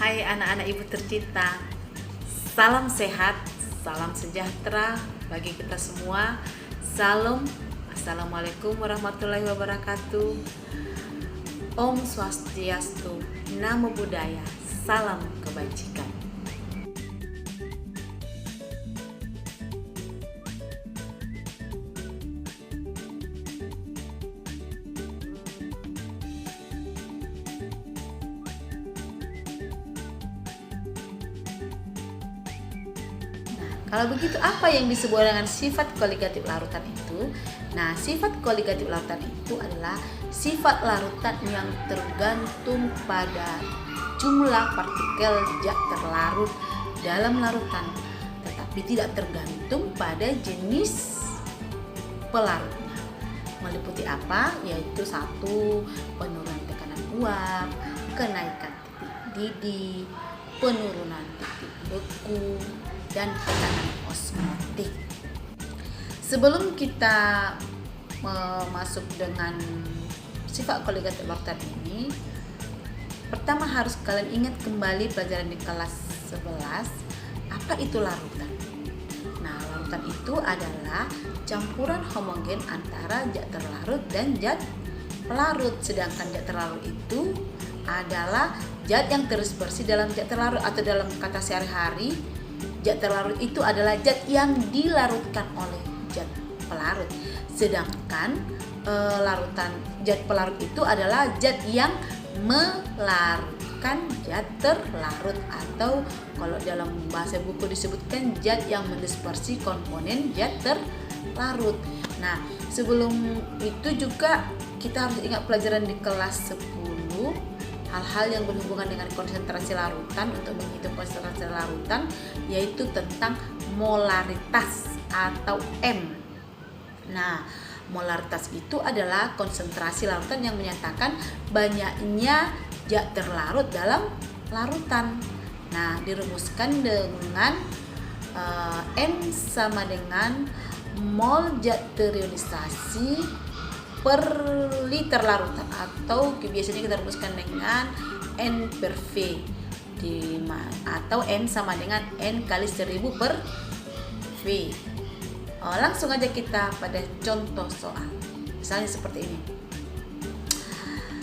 Hai anak-anak ibu tercinta, salam sehat, salam sejahtera bagi kita semua. Assalamualaikum warahmatullahi wabarakatuh. Om Swastiastu, Namo Buddhaya, salam kebajikan. Kalau begitu, apa yang disebut dengan sifat koligatif larutan itu? Nah, sifat koligatif larutan itu adalah sifat larutan yang tergantung pada jumlah partikel zat terlarut dalam larutan, tetapi tidak tergantung pada jenis pelarutnya. Meliputi apa? Yaitu 1. Penurunan tekanan uap, kenaikan titik didih, penurunan titik beku, dan tekanan osmotik. Sebelum kita masuk dengan sifat koligatif larutan ini, pertama harus kalian ingat kembali pelajaran di kelas 11, apa itu larutan. Nah, larutan itu adalah campuran homogen antara zat terlarut dan zat pelarut. Sedangkan zat terlarut itu adalah zat yang terdispersi dalam zat terlarut, atau dalam kata sehari-hari, zat terlarut itu adalah zat yang dilarutkan oleh zat pelarut. Sedangkan zat pelarut itu adalah zat yang melarutkan zat terlarut, atau kalau dalam bahasa buku disebutkan zat yang mendispersi komponen zat terlarut. Nah, sebelum itu juga kita harus ingat pelajaran di kelas 10, hal-hal yang berhubungan dengan konsentrasi larutan. Untuk menghitung konsentrasi larutan, yaitu tentang molaritas atau M. Nah, molaritas itu adalah konsentrasi larutan yang menyatakan banyaknya zat terlarut dalam larutan. Nah, dirumuskan dengan M sama dengan mol zat terionisasi per liter larutan, atau biasanya kita rumuskan dengan N per V, atau N sama dengan N kali 1000 per V. Langsung aja kita pada contoh soal. Misalnya seperti ini.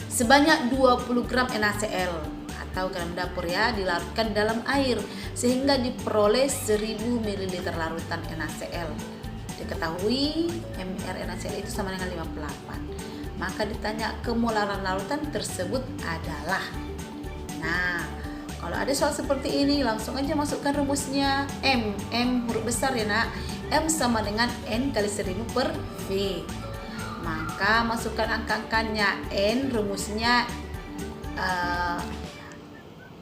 Sebanyak 20 gram NaCl atau gram dapur ya dilarutkan dalam air sehingga diperoleh 1000 ml larutan NaCl. Diketahui MR NaCl itu sama dengan 58. Maka ditanya kemolaran larutan tersebut adalah. Nah, kalau ada soal seperti ini, langsung aja masukkan rumusnya M huruf besar ya nak. M sama dengan N kali 1000 per V. Maka masukkan angka-angkanya. N rumusnya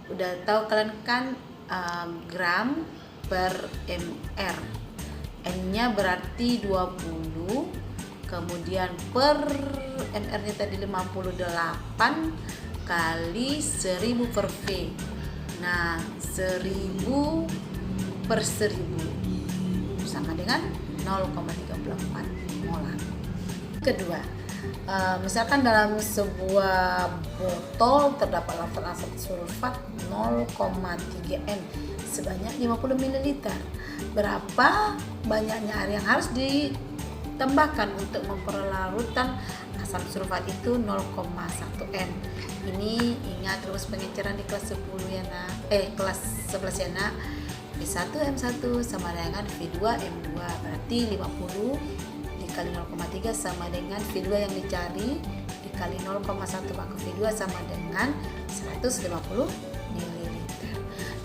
udah tahu kalian kan, gram per mr. N-nya berarti 20, kemudian per mr-nya tadi 58 kali 1000 per V. Nah, 1000 per 1000 sama dengan 0,34 molar. Kedua, misalkan dalam sebuah botol terdapat larutan asam sulfat 0,3 N sebanyak 50 ml. Berapa banyaknya air yang harus ditambahkan untuk memperoleh larutan asam sulfat itu 0,1 N. Ini ingat rumus pengenceran di kelas 10 ya nak, kelas 11 ya nak. V1 M1 sama dengan V2 M2, berarti 50 dikali 0,3 sama dengan V2 yang dicari dikali 0,1 maka V2 sama dengan 150 ml.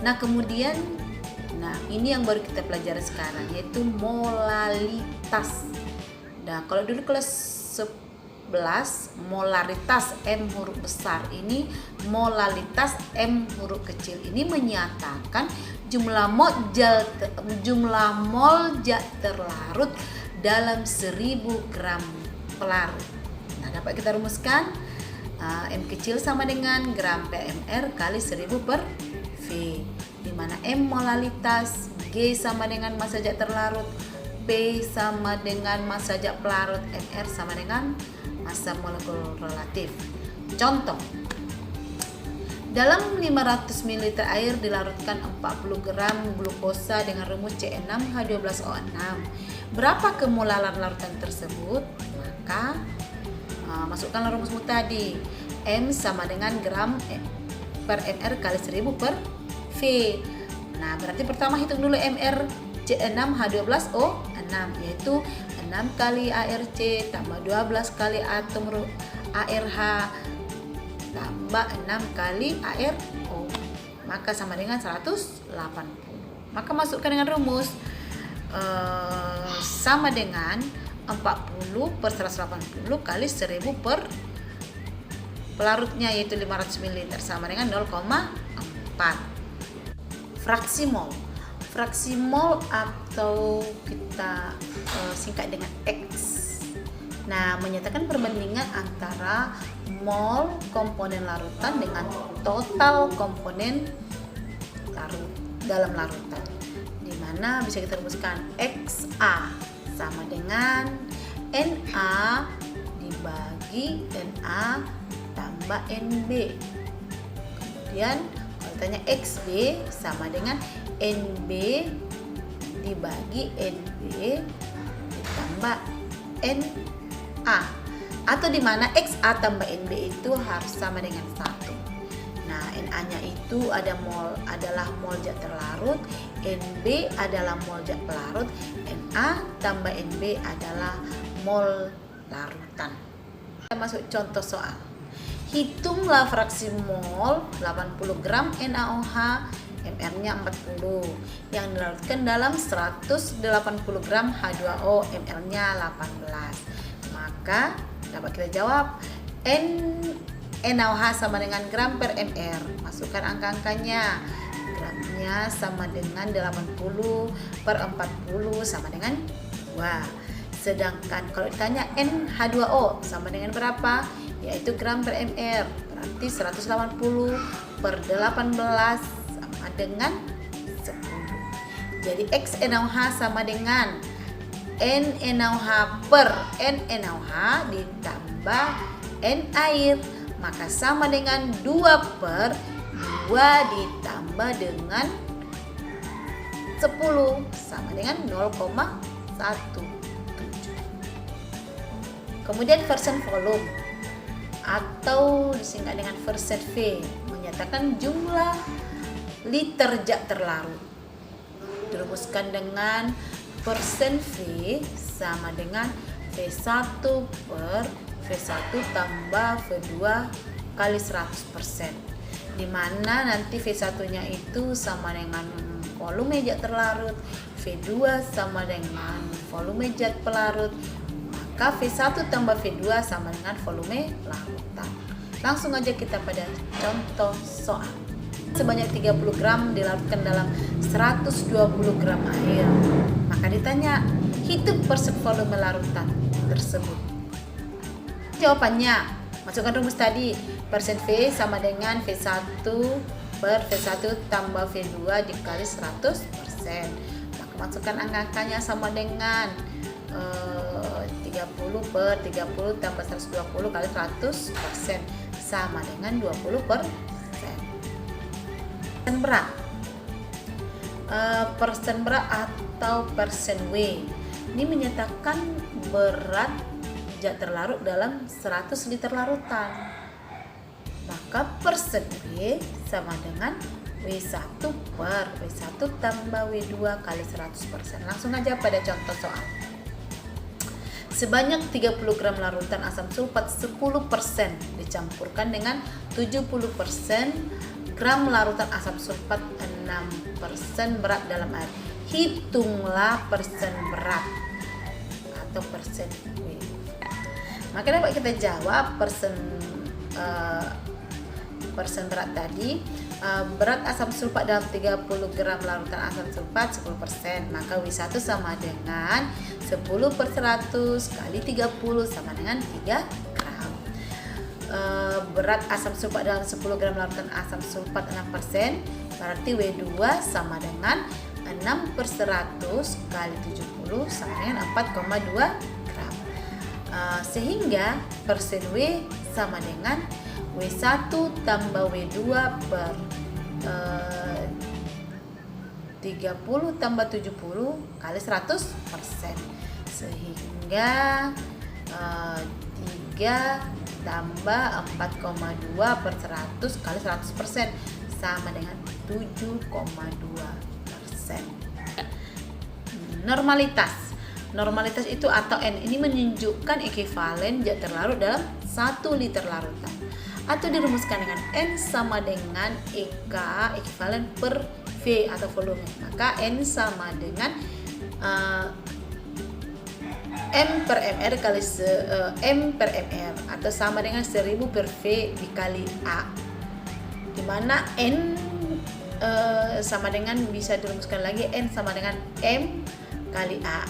Nah, kemudian ini yang baru kita pelajari sekarang, yaitu molalitas. Nah, kalau dulu kelas 11 molaritas M huruf besar, ini molalitas M huruf kecil. Ini menyatakan jumlah mol zat terlarut dalam 1000 gram pelarut. Nah, dapat kita rumuskan M kecil sama dengan gram per mr kali 1000 per V, di mana M molalitas, G sama dengan massa zat terlarut, P sama dengan massa zat pelarut, Mr sama dengan massa molekul relatif. Contoh, Dalam 500 ml air dilarutkan 40 gram glukosa dengan rumus C6H12O6. Berapa kemolaran larutan tersebut? Maka masukkanlah rumusmu tadi. M sama dengan gram per mr kali 1000 per V. Nah, berarti pertama hitung dulu mr C6H12O6, yaitu 6 kali ARC tambah 12 kali atom ARH tambah 6 kali ARO, maka sama dengan 180. Maka masukkan dengan rumus sama dengan 40 per 180 kali 1000 per pelarutnya, yaitu 500 ml sama dengan 0,4. Fraksi mol. Fraksi mol atau kita singkat dengan X. Nah, menyatakan perbandingan antara mol komponen larutan dengan total komponen dalam larutan, di mana bisa kita rumuskan XA sama dengan Na dibagi Na tambah NB. Kemudian kalau ditanya XB sama dengan NB dibagi NB ditambah NA, atau di mana XA tambah NB itu harus sama dengan 1. Nah, Na-nya itu adalah mol zat terlarut, NB adalah mol zat pelarut, Na tambah NB adalah mol larutan. Kita masuk contoh soal. Hitunglah fraksi mol 80 gram NaOH, mR-nya 40, yang dilarutkan dalam 180 gram H2O, mL-nya 18. Maka dapat kita jawab NaOH sama dengan gram per mR. Masukkan angka-angkanya. Gramnya sama dengan 80 per 40 sama dengan 2. Sedangkan kalau ditanya NH2O sama dengan berapa? Yaitu gram per mR. Berarti 180 per 18 sama dengan 10. Jadi X NaOH sama dengan NaOH per NaOH ditambah N air, maka sama dengan 2 per 2 ditambah dengan 10 sama dengan 0,17. Kemudian persen volume atau disingkat dengan persen V menyatakan jumlah liter zat terlarut. Dirumuskan dengan persen V sama dengan V1 per V1 tambah V2 kali 100%, di mana nanti V1-nya itu sama dengan volume zat terlarut, V2 sama dengan volume zat pelarut, maka V1 tambah V2 sama dengan volume larutan. Langsung aja kita pada contoh soal. Sebanyak 30 gram dilarutkan dalam 120 gram air. Maka ditanya, hitung persen volume larutan tersebut. Jawabannya, masukkan rumus tadi. Persen V sama dengan V1 per V1 tambah V2 dikali 100%. Maka masukkan angka-angkanya sama dengan 30 per 30 tambah 120 kali 100% sama dengan 20%. Persen berat. Persen berat atau persen W ini menyatakan berat zat terlarut dalam 100 liter larutan. Maka persen W sama dengan W1 per W1 tambah W2 kali 100%. Langsung aja pada contoh soal. Sebanyak 30 gram larutan asam sulfat 10% dicampurkan dengan 70% gram larutan asam sulfat 6% berat dalam air. Hitunglah persen berat atau persen W. Maka dapat kita jawab persen berat tadi. Berat asam sulfat dalam 30 gram larutan asam sulfat 10%, maka W1 sama dengan 10 per 100 kali 30 sama dengan 3 gram. Berat asam sulfat dalam 10 gram larutan asam sulfat 6%, berarti W2 sama dengan 6 per 100 kali 70 sama dengan 4,2 gram. Sehingga persen W sama dengan W1 tambah W2 per 30 tambah 70 kali 100%, sehingga 3 tambah 4,2 per 100 kali 100% sama dengan 7,2%. Normalitas itu atau N ini menunjukkan ekuivalen zat terlarut dalam 1 liter larutan, atau dirumuskan dengan N sama dengan EK ekuivalen per V atau volume. Maka N sama dengan M per MR kali M per MR, atau sama dengan 1000 per V dikali A, dimana N sama dengan, bisa dirumuskan lagi, N sama dengan M kali A.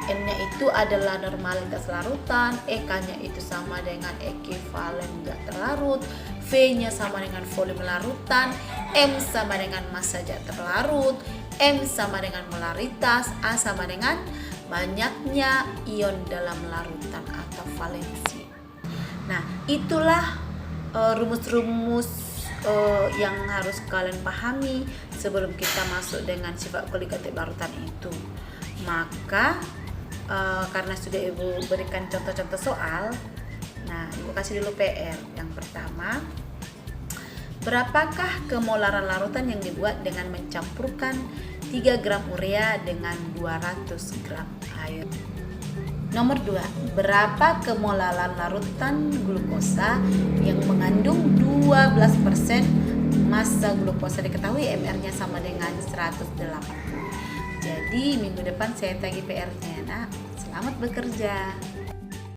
N-nya itu adalah normalitas larutan, EK-nya itu sama dengan ekuivalen zat terlarut, V-nya sama dengan volume larutan, M sama dengan massa zat terlarut, M sama dengan molaritas, A sama dengan banyaknya ion dalam larutan atau valensi. Nah, itulah rumus-rumus yang harus kalian pahami sebelum kita masuk dengan sifat kolikatif larutan itu. Maka karena sudah Ibu berikan contoh-contoh soal, nah Ibu kasih dulu PR. Yang pertama, berapakah kemolaran larutan yang dibuat dengan mencampurkan 3 gram urea dengan 200 gram air? Nomor 2, berapa kemolaran larutan glukosa yang mengandung 12% massa glukosa? Diketahui MR-nya sama dengan 180. Jadi minggu depan saya tagih PR-nya. Nah, selamat bekerja.